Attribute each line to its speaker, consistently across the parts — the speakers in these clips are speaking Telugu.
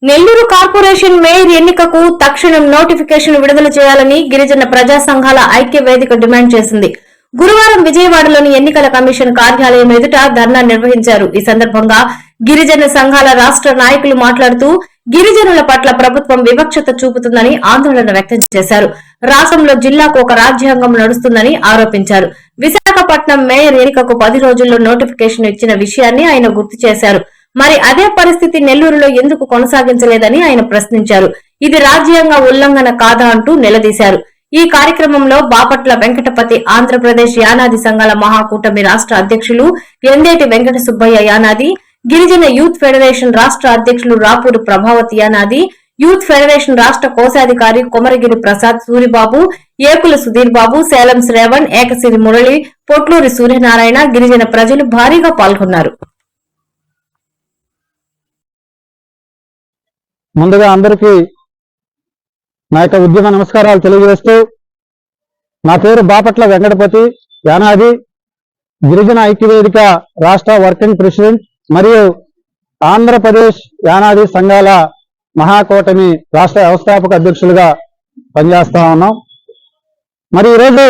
Speaker 1: నెల్లూరు కార్పొరేషన్ మేయర్ ఎన్నికకు తక్షణం నోటిఫికేషన్ విడుదల చేయాలని గిరిజన ప్రజా సంఘాల ఐక్య వేదిక డిమాండ్ చేసింది. గురువారం విజయవాడలోని ఎన్నికల కమిషన్ కార్యాలయం ఎదుట ధర్నా నిర్వహించారు. ఈ సందర్భంగా గిరిజన సంఘాల రాష్ట్ర నాయకులు మాట్లాడుతూ గిరిజనుల పట్ల ప్రభుత్వం వివక్షత చూపుతుందని ఆందోళన వ్యక్తం చేశారు. రాష్ట్రంలో జిల్లాకు ఒక రాజ్యాంగం నడుస్తుందని ఆరోపించారు. విశాఖపట్నం మేయర్ ఎన్నికకు 10 రోజుల్లో నోటిఫికేషన్ ఇచ్చిన విషయాన్ని ఆయన గుర్తు చేశారు. మరి అదే పరిస్థితి నెల్లూరులో ఎందుకు కొనసాగించలేదని ఆయన ప్రశ్నించారు. ఇది రాజ్యాంగ ఉల్లంఘన కాదా అంటూ నిలదీశారు. ఈ కార్యక్రమంలో బాపట్ల వెంకటపతి ఆంధ్రప్రదేశ్ యానాది సంఘాల మహాకూటమి రాష్ట్ర అధ్యక్షులు ఎందేటి వెంకట సుబ్బయ్య యానాది, గిరిజన యూత్ ఫెడరేషన్ రాష్ట్ర అధ్యక్షులు రాపూరు ప్రభావతి యానాది, యూత్ ఫెడరేషన్ రాష్ట్ర కోశాధికారి కొమరగిరి ప్రసాద్ సూరిబాబు, ఏకుల సుధీర్ బాబు, సేలం శ్రేవణ్, ఏకసిరి మురళి, పొట్లూరి సూర్యనారాయణ, గిరిజన ప్రజలు భారీగా పాల్గొన్నారు.
Speaker 2: ముందుగా అందరికీ నా యొక్క ఉద్యమ నమస్కారాలు తెలియజేస్తూ, నా పేరు బాపట్ల వెంకటపతి యానాది, గిరిజన ఐక్యవేదిక రాష్ట్ర వర్కింగ్ ప్రెసిడెంట్ మరియు ఆంధ్రప్రదేశ్ యానాది సంఘాల మహాకూటమి రాష్ట్ర వ్యవస్థాపక అధ్యక్షులుగా పనిచేస్తా ఉన్నాం. మరి ఈరోజు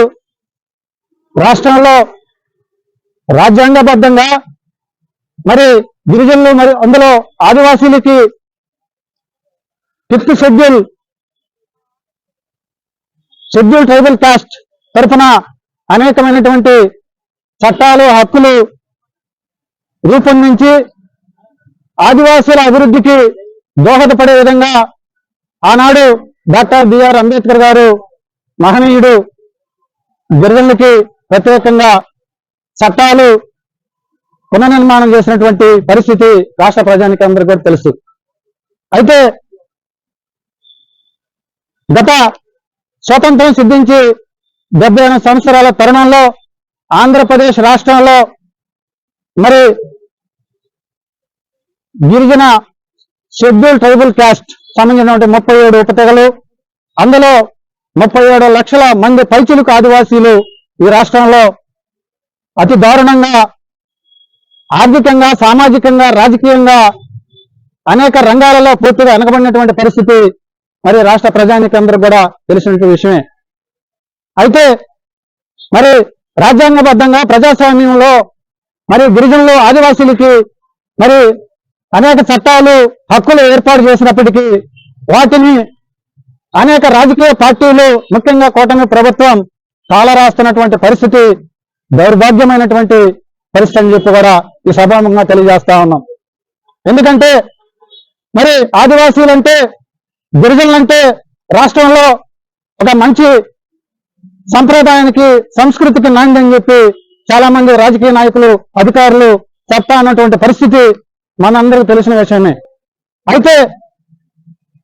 Speaker 2: రాష్ట్రంలో రాజ్యాంగబద్ధంగా మరి గిరిజనులు మరి అందులో ఆదివాసీలకి 5th షెడ్యూల్ ట్రైబల్ కాస్ట్ తరఫున అనేకమైనటువంటి చట్టాలు, హక్కులు రూపొందించి ఆదివాసీల అభివృద్ధికి దోహదపడే విధంగా ఆనాడు డాక్టర్ బిఆర్ అంబేద్కర్ గారు మహనీయుడు గిరిజనులకి ప్రత్యేకంగా చట్టాలు పునర్నిర్మాణం చేసినటువంటి పరిస్థితి రాష్ట్ర ప్రజానికి అందరికీ కూడా తెలుసు. అయితే గత స్వతంత్రం సిద్ధించి 78 సంవత్సరాల తరుణంలో ఆంధ్రప్రదేశ్ రాష్ట్రంలో మరి గిరిజన షెడ్యూల్ ట్రైబల్ కాస్ట్ సంబంధించినటువంటి 37 ఉపతెగలు, అందులో 37 లక్షల మంది పైచిలుకు ఆదివాసీలు ఈ రాష్ట్రంలో అతి దారుణంగా ఆర్థికంగా, సామాజికంగా, రాజకీయంగా అనేక రంగాలలో పూర్తిగా వెనకబడినటువంటి పరిస్థితి మరి రాష్ట్ర ప్రజానికి అందరూ కూడా తెలిసినటువంటి విషయమే. అయితే మరి రాజ్యాంగబద్ధంగా ప్రజాస్వామ్యంలో మరి గిరిజనులు, ఆదివాసీలకి మరి అనేక చట్టాలు, హక్కులు ఏర్పాటు చేసినప్పటికీ వాటిని అనేక రాజకీయ పార్టీలు, ముఖ్యంగా కూటమి ప్రభుత్వం కాలరాస్తున్నటువంటి పరిస్థితి దౌర్భాగ్యమైనటువంటి పరిస్థితి అని చెప్పి కూడా ఈ సభాముఖంగా తెలియజేస్తా ఉన్నాం. ఎందుకంటే మరి ఆదివాసీలంటే, గిరిజనులంటే రాష్ట్రంలో ఒక మంచి సంప్రదాయానికి, సంస్కృతికి నాంది అని చెప్పి చాలా మంది రాజకీయ నాయకులు, అధికారులు చెప్తా అన్నటువంటి పరిస్థితి మనందరికీ తెలిసిన విషయమే. అయితే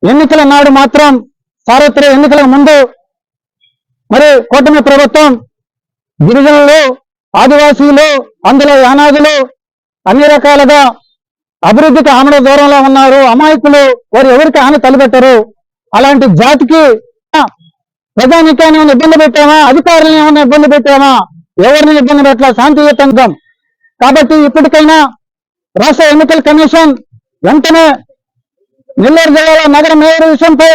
Speaker 2: ఎన్నికల నాడు మాత్రం, సార్వత్రిక ఎన్నికల ముందు మరి కూటమి ప్రభుత్వం గిరిజనులు, ఆదివాసీలు, అందులో యానాదులు అన్ని రకాలుగా అభివృద్ధికి ఆమడ దూరంలో ఉన్నారు, అమాయకులు, వారు ఎవరికి హాని తలపెట్టరు, అలాంటి జాతికి ప్రజానికాన్ని ఏమైనా ఇబ్బంది పెట్టామా, అధికారులను ఏమైనా ఇబ్బంది పెట్టామా, ఎవరిని ఇబ్బంది పెట్టాల, శాంతియుతంగా. కాబట్టి ఇప్పటికైనా రాష్ట్ర ఎన్నికల కమిషన్ వెంటనే నెల్లూరు జిల్లాలో నగర మేయర్ విషయంపై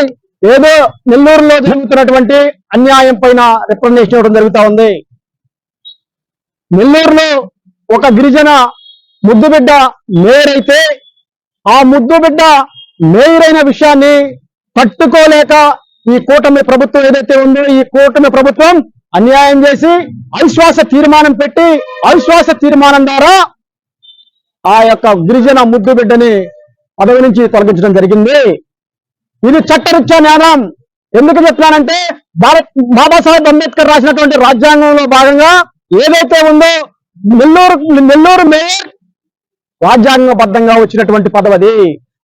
Speaker 2: ఏదో నెల్లూరులో జరుగుతున్నటువంటి అన్యాయం పైన రిప్రజెంటేషన్ ఇవ్వడం జరుగుతూ ఉంది. నెల్లూరులో ఒక గిరిజన ముద్దుబిడ్డ మేయర్ అయితే, ఆ ముద్దుబిడ్డ మేయర్ అయిన విషయాన్ని పట్టుకోలేక ఈ కూటమి ప్రభుత్వం ఏదైతే ఉందో, ఈ కూటమి ప్రభుత్వం అన్యాయం చేసి అవిశ్వాస తీర్మానం పెట్టి, అవిశ్వాస తీర్మానం ద్వారా ఆ యొక్క గిరిజన ముద్దుబిడ్డని పదవి నుంచి తొలగించడం జరిగింది. ఇది చట్టరీత్యా న్యాయం. ఎందుకు చెప్తున్నానంటే, బాబాసాహెబ్ అంబేద్కర్ రాసినటువంటి రాజ్యాంగంలో భాగంగా ఏదైతే ఉందో నెల్లూరు మేయర్ రాజ్యాంగబద్ధంగా వచ్చినటువంటి పదవి.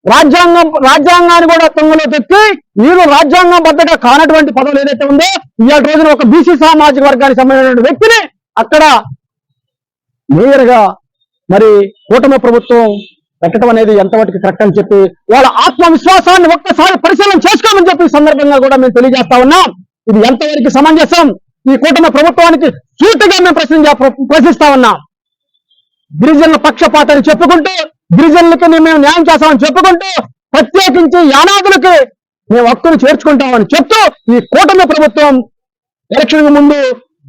Speaker 2: రాజ్యాంగాన్ని కూడా తుంగలో తెచ్చి వీరు రాజ్యాంగబద్ధంగా కానటువంటి పదవులు ఏదైతే ఉందో, ఇవాళ రోజున ఒక బీసీ సామాజిక వర్గానికి సంబంధించిన వ్యక్తిని అక్కడ మేయర్ గా మరి కూటమి ప్రభుత్వం పెట్టడం అనేది ఎంతవరకు కరెక్ట్ అని చెప్పి వాళ్ళ ఆత్మవిశ్వాసాన్ని ఒక్కసారి పరిశీలన చేసుకోమని చెప్పి సందర్భంగా కూడా మేము తెలియజేస్తా ఉన్నాం. ఇది ఎంతవరకు సమంజసం? ఈ కూటమి ప్రభుత్వానికి సూటిగా మేము ప్రశ్నిస్తా ఉన్నాం. గిరిజనుల పక్షపాతాన్ని చెప్పుకుంటూ, గిరిజనులకి మేము న్యాయం చేస్తామని చెప్పుకుంటూ ప్రత్యేకించి యానాదులకి మేము హక్కును చేర్చుకుంటామని చెప్తూ ఈ కూటమి ప్రభుత్వం ఎలక్షన్ ముందు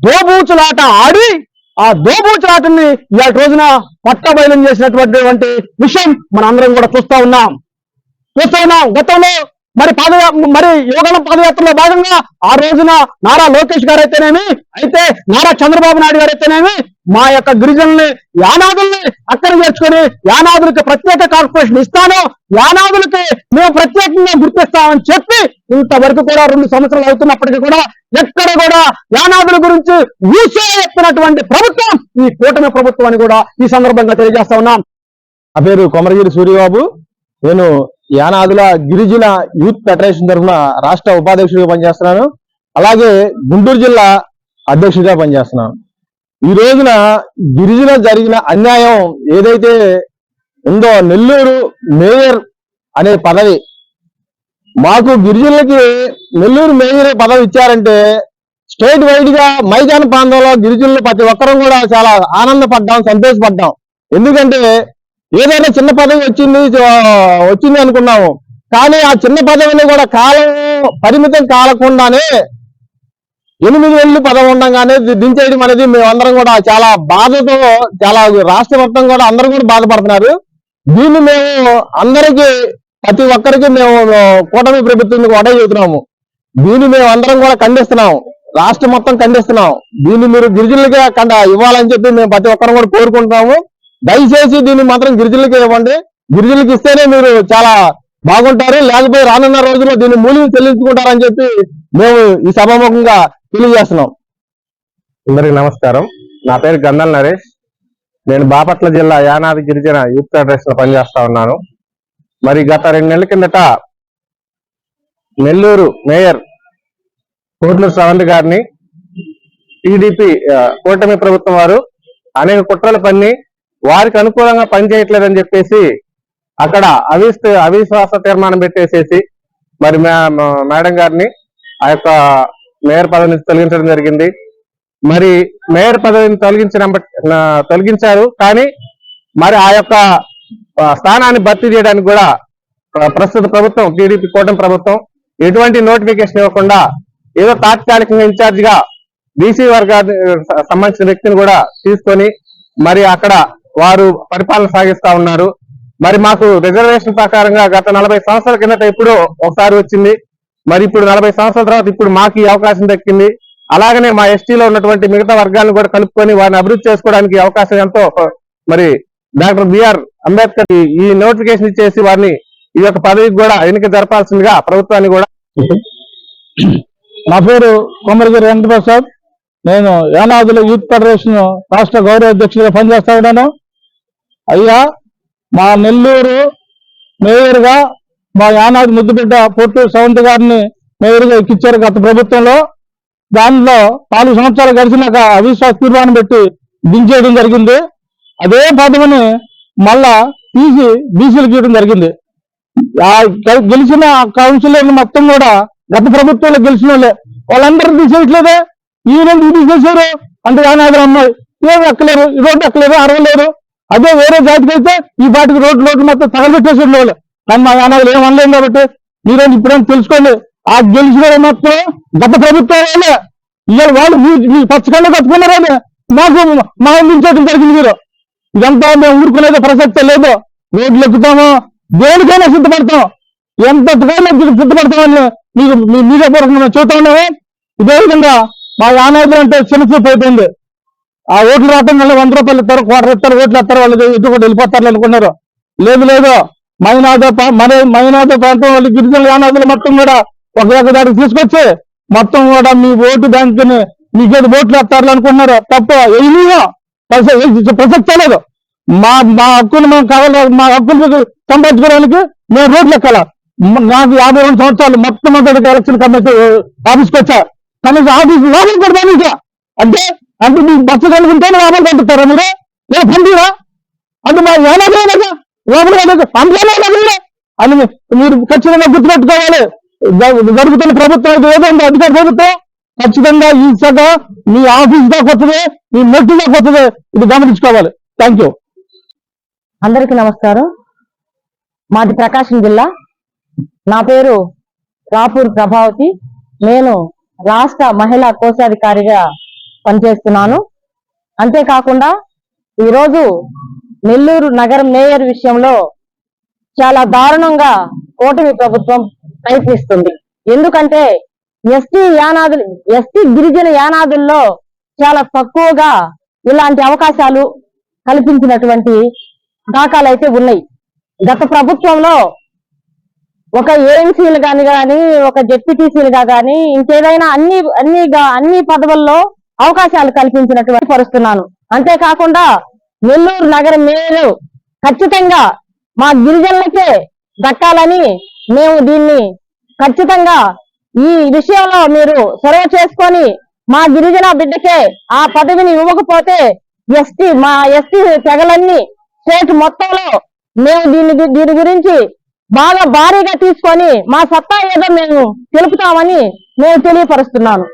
Speaker 2: దోబూచులాట ఆడి ఆ దోబూచులాటని ఇవాళ రోజున పట్టబయలం చేసినటువంటి విషయం మనందరం కూడా చూస్తా ఉన్నాం. గతంలో మరి యువగళం పాదయాత్రలో భాగంగా ఆ రోజున నారా లోకేష్ గారు అయితేనేమి, అయితే నారా చంద్రబాబు నాయుడు గారు అయితేనేమి మా యొక్క గిరిజనుల్ని యానాదుల్ని అక్కడ చేర్చుకొని యానాదులకి ప్రత్యేక కార్పొరేషన్ ఇస్తాను, యానాదులకి మేము ప్రత్యేకంగా గుర్తిస్తామని చెప్పి ఇంతవరకు కూడా 2 సంవత్సరాలు అవుతున్నప్పటికీ కూడా ఎక్కడ కూడా యానాదుల గురించి ఊసే ఎత్తినటువంటి ప్రభుత్వం ఈ కూటమి ప్రభుత్వం అని కూడా ఈ సందర్భంగా తెలియజేస్తా ఉన్నాం.
Speaker 3: నా పేరు కొమరగిరి సూర్యబాబు. నేను యానాదుల గిరిజన యూత్ ఫెడరేషన్ తరఫున రాష్ట్ర ఉపాధ్యక్షుడిగా పనిచేస్తున్నాను. అలాగే గుంటూరు జిల్లా అధ్యక్షుడిగా పనిచేస్తున్నాను. ఈ రోజున గిరిజన జరిగిన అన్యాయం ఏదైతే ఉందో, నెల్లూరు మేయర్ అనే పదవి మాకు గిరిజనులకి నెల్లూరు మేయర్ పదవి ఇచ్చారంటే స్టేట్ వైడ్ గా మైదాన ప్రాంతంలో గిరిజనులు ప్రతి ఒక్కరం కూడా చాలా ఆనందపడ్డాం, సంతోషపడ్డాం. ఎందుకంటే ఏదైనా చిన్న పదవి వచ్చింది అనుకున్నాము, కానీ ఆ చిన్న పదవిని కూడా పరిమితం కాలకుండానే 8 ఏళ్ళు పదవి ఉండగానే దించేయడం అనేది మేమందరం కూడా చాలా బాధతో, చాలా రాష్ట్ర మొత్తం కూడా అందరూ కూడా బాధపడుతున్నారు. దీన్ని మేము అందరికీ ప్రతి ఒక్కరికి మేము కూటమి ప్రభుత్వానికి ఒకటే చెబుతున్నాము. దీన్ని మేము అందరం కూడా ఖండిస్తున్నాం, రాష్ట్రం మొత్తం ఖండిస్తున్నాం. దీన్ని మీరు గిరిజనులకే ఇవ్వాలని చెప్పి మేము ప్రతి ఒక్కరం కూడా కోరుకుంటున్నాము. దయచేసి దీన్ని మాత్రం గిరిజనులకే ఇవ్వండి. గిరిజనులకు ఇస్తేనే మీరు చాలా బాగుంటారు, లేకపోతే రానున్న రోజుల్లో దీన్ని మూల్యం చెల్లించుకుంటారని చెప్పి మేము ఈ సభాముఖంగా తెలియజేస్తున్నాం.
Speaker 4: అందరికి నమస్కారం. నా పేరు గంధల్ నరేష్. నేను బాపట్ల జిల్లా యానాది గిరిజన యూత్ ఫెడరేషన్ లో పనిచేస్తా ఉన్నాను. మరి గత 2 నెలల కిందట నెల్లూరు మేయర్ కోట్లూరు శ్రవంతి గారిని టీడీపీ కూటమి ప్రభుత్వం వారు అనేక కుట్రలు పన్ని వారికి అనుకూలంగా పనిచేయట్లేదని చెప్పేసి అక్కడ అవిశ్వాస తీర్మానం పెట్టేసేసి మరి మేడం గారిని ఆ యొక్క మేయర్ పదవి నుంచి తొలగించడం జరిగింది. మరి మేయర్ పదవిని తొలగించారు, కానీ మరి ఆ యొక్క స్థానాన్ని భర్తీ చేయడానికి కూడా ప్రస్తుత ప్రభుత్వం టీడీపీ కూటమి ప్రభుత్వం ఎటువంటి నోటిఫికేషన్ ఇవ్వకుండా ఏదో తాత్కాలికంగా ఇన్ఛార్జ్ గా బీసీ వర్గానికి సంబంధించిన వ్యక్తిని కూడా తీసుకొని మరి అక్కడ వారు పరిపాలన సాగిస్తా ఉన్నారు. మరి మాకు రిజర్వేషన్ ప్రకారంగా గత 40 సంవత్సరాల కిందట ఎప్పుడో ఒకసారి వచ్చింది. మరి ఇప్పుడు 40 సంవత్సరాల తర్వాత ఇప్పుడు మాకు ఈ అవకాశం దక్కింది. అలాగనే మా ఎస్టీలో ఉన్నటువంటి మిగతా వర్గాలను కూడా కలుపుకొని వారిని అభివృద్ధి చేసుకోవడానికి అవకాశం ఎంతో మరి డాక్టర్ బిఆర్ అంబేద్కర్ ఈ నోటిఫికేషన్ ఇచ్చేసి వారిని ఈ యొక్క పదవికి కూడా ఎన్నిక జరపాల్సిందిగా ప్రభుత్వాన్ని కూడా.
Speaker 2: నా పేరు కొమరగిరి వెంకటప్రసాద్. నేను యానాదుల యూత్ ఫెడరేషన్ రాష్ట్ర గౌరవ అధ్యక్షుడిగా పనిచేస్తా ఉన్నాను. అయ్యా, మా నెల్లూరు మేయర్ గా మా యానాది ముద్దుబిడ్డ కోట్లూరు శ్రవంతి గారిని మేయర్ గా ఎక్కించారు గత ప్రభుత్వంలో. దానిలో 4 సంవత్సరాలు గడిచినాక అవిశ్వాస తీర్మానం పెట్టి దించేయడం జరిగింది. అదే పదవిని మళ్ళా తీసి బీసీలకు ఇవ్వడం జరిగింది. గెలిచిన కౌన్సిలర్లు మొత్తం కూడా గత ప్రభుత్వంలో గెలిచిన వాళ్ళందరూ తీసేయట్లేదే. ఈయన తీసేశారు అంటే యానాదుల అమ్మాయి ఏమి ఎక్కలేరు, రోడ్డు ఎక్కలేరు, అరవలేరు. అదే వేరే జాతికి అయితే ఈ పాటికి రోడ్లు మొత్తం తగలబెట్టేసారు వాళ్ళు. కానీ మా యానాదులు ఏం అనలేము కాబట్టి మీరేం ఇప్పుడేం తెలుసుకోండి. ఆ గెలిచిన మొత్తం గత ప్రభుత్వాలే ఇవాళ వాళ్ళు మీ పచ్చకళ్ళు కట్టుకున్నారని మాకు మా ఇంచడం జరిగింది. మీరు ఇదంతా మేము ఊరుకునేది ప్రసక్తే లేదు. రోడ్లు ఎక్కుతాము, దేనికైనా సిద్ధపడతాం, ఎంతకైనా సిద్ధపడతామని మీకు మీడియా పూర్వకంగా చూస్తా ఉన్నాము. ఇదే విధంగా మా యానాదులు అంటే చిన్నచూపు అయిపోయింది. ఆ ఓట్లు రావటం వల్ల 100 రూపాయలు ఇస్తారు, ₹1 ఇస్తారు, ఓట్లు ఇస్తారు, వాళ్ళు ఇటు కూడా వెళ్ళిపోతారు అనుకున్నారు. లేదు మైనాద ప్రాంతం వాళ్ళు గిరిజన యానాదులు మొత్తం కూడా ఒక దానికి తీసుకొచ్చి మొత్తం కూడా మీ ఓటు బ్యాంకుని మీకేది ఓట్లు వేస్తారు అనుకుంటున్నారు. తప్ప ఏమీ ప్రసక్తే లేదు. మా హక్కులు మేము కావాలి, మా హక్కులు సంపాదించుకోవడానికి మేము రోడ్లు ఎక్కాల. నాకు 52 సంవత్సరాలు మొట్టమొదటి ఎలక్షన్ కమిషన్ ఆఫీస్కి వచ్చా. కనీసం ఆఫీస్ లోపలికి కూడా అంటే మీకు బస్సు కనుకుంటే లోపలికి పంపిస్తారా మీరు? నేను పంపిరా అంటే మా ఏనాదే లోపలికి అందులో అని మీరు ఖచ్చితంగా గుర్తుపెట్టుకోవాలి. జరుగుతున్న ప్రభుత్వం ఏదైనా అధికార ప్రభుత్వం ఖచ్చితంగా ఈ శాఖ మీ ఆఫీస్ దాకా వస్తుంది, మీ మెట్టు దాకా వస్తుంది. ఇది గమనించుకోవాలి. Thank you.
Speaker 5: అందరికీ నమస్కారం. మాది ప్రకాశం జిల్లా నా పేరు రాపూర్ ప్రభావతి. నేను రాష్ట్ర మహిళా కోశాధికారిగా పనిచేస్తున్నాను. అంతేకాకుండా ఈరోజు నెల్లూరు నగర మేయర్ విషయంలో చాలా దారుణంగా కూటమి ప్రభుత్వం ప్రయత్నిస్తుంది. ఎందుకంటే ఎస్టీ గిరిజన యానాదుల్లో చాలా తక్కువగా ఇలాంటి అవకాశాలు కల్పించినటువంటి దాఖలు అయితే ఉన్నాయి. గత ప్రభుత్వంలో ఒక ఏఎంసీలు కానీ ఒక జెడ్పీటీసీలుగా కానీ ఇంకేదైనా అన్ని పదవుల్లో అవకాశాలు కల్పించినటువంటి పరుస్తున్నాను. అంతేకాకుండా నెల్లూరు నగర మేయర్ ఖచ్చితంగా మా గిరిజనులకే దక్కాలని మేము దీన్ని ఖచ్చితంగా ఈ విషయంలో మీరు చొరవ చేసుకొని మా గిరిజన బిడ్డకే ఆ పదవిని ఇవ్వకపోతే మా ఎస్టీ తెగలన్నీ స్టేట్ మొత్తంలో మేము దీని గురించి బాగా భారీగా తీసుకొని మా సత్తా ఏదో మేము తెలుపుతామని నేను తెలియపరుస్తున్నాను.